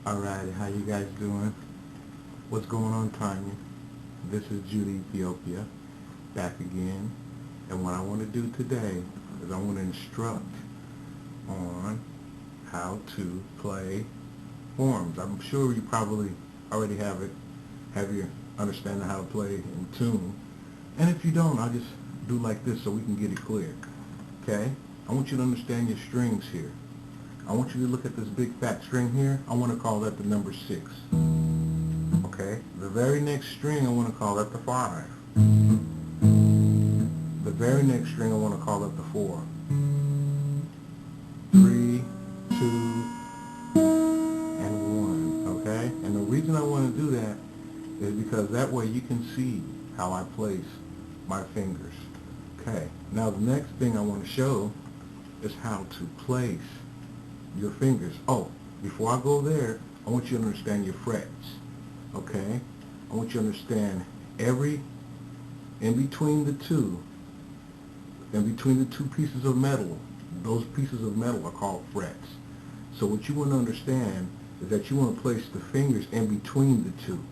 Alright, how you guys doing? What's going on, Tonya? This is Judy Ethiopia, back again. And what I want to do today is I want to instruct on how to play forms. I'm sure you probably already have your understanding how to play in tune. And if you don't, I'll just do like this so we can get it clear. Okay? I want you to understand your strings here. I want you to look at this big fat string here. I want to call that the number 6. Okay? The very next string, I want to call that the 5. The very next string, I want to call that the 4. 3, 2, and 1. Okay? And the reason I want to do that is because that way you can see how I place my fingers. Okay? Now the next thing I want to show is how to place your fingers. Oh, before I go there, I want you to understand your frets. Okay? I want you to understand in between the two pieces of metal, those pieces of metal are called frets. So what you want to understand is that you want to place the fingers in between the two.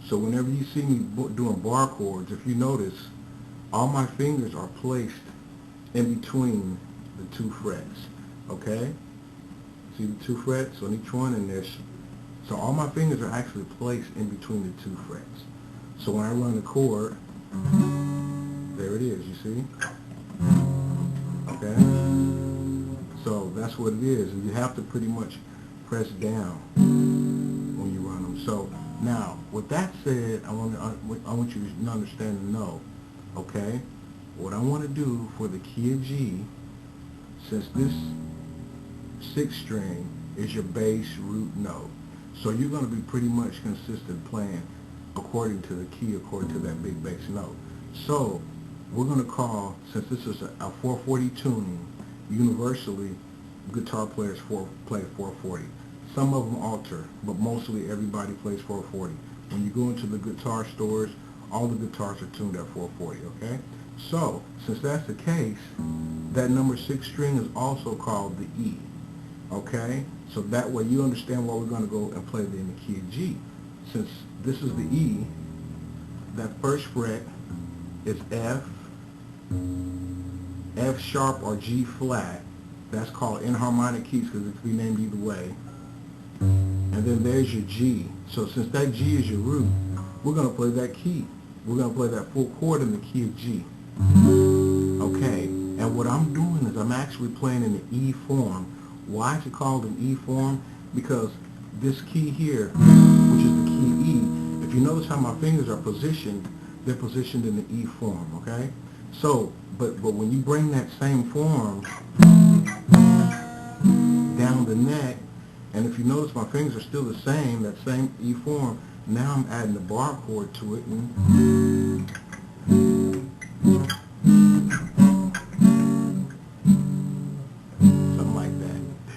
So whenever you see me doing bar chords, if you notice, all my fingers are placed in between the 2 frets. Okay? See the 2 frets on each one, and so all my fingers are actually placed in between the 2 frets. So when I run the chord, there it is, you see? Okay? So that's what it is. And you have to pretty much press down when you run them. So now, with that said, I want you to understand and know, okay? What I want to do for the key of G, since this 6th string is your bass root note. So you're going to be pretty much consistent playing according to the key, according to that big bass note. So we're going to call, since this is a 440 tuning, universally guitar players play 440. Some of them alter, but mostly everybody plays 440. When you go into the guitar stores, all the guitars are tuned at 440, okay? So, since that's the case, that number 6 string is also called the E. Okay? So that way you understand why we're going to go and play it in the key of G. Since this is the E, that first fret is F, F sharp or G flat. That's called enharmonic keys because it can be named either way. And then there's your G. So since that G is your root, we're going to play that key. We're going to play that full chord in the key of G. Okay? And what I'm doing is I'm actually playing in the E form. Why is it called an E form? Because this key here, which is the key E, if you notice how my fingers are positioned, they're positioned in the E form, okay? So, but when you bring that same form down the neck, and if you notice my fingers are still the same, that same E form, now I'm adding the bar chord to it, and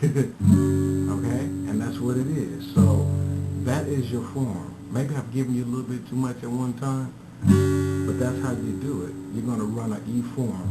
okay, and that's what it is. So that is your form. Maybe I've given you a little bit too much at one time, but that's how you do it. You're going to run an E form.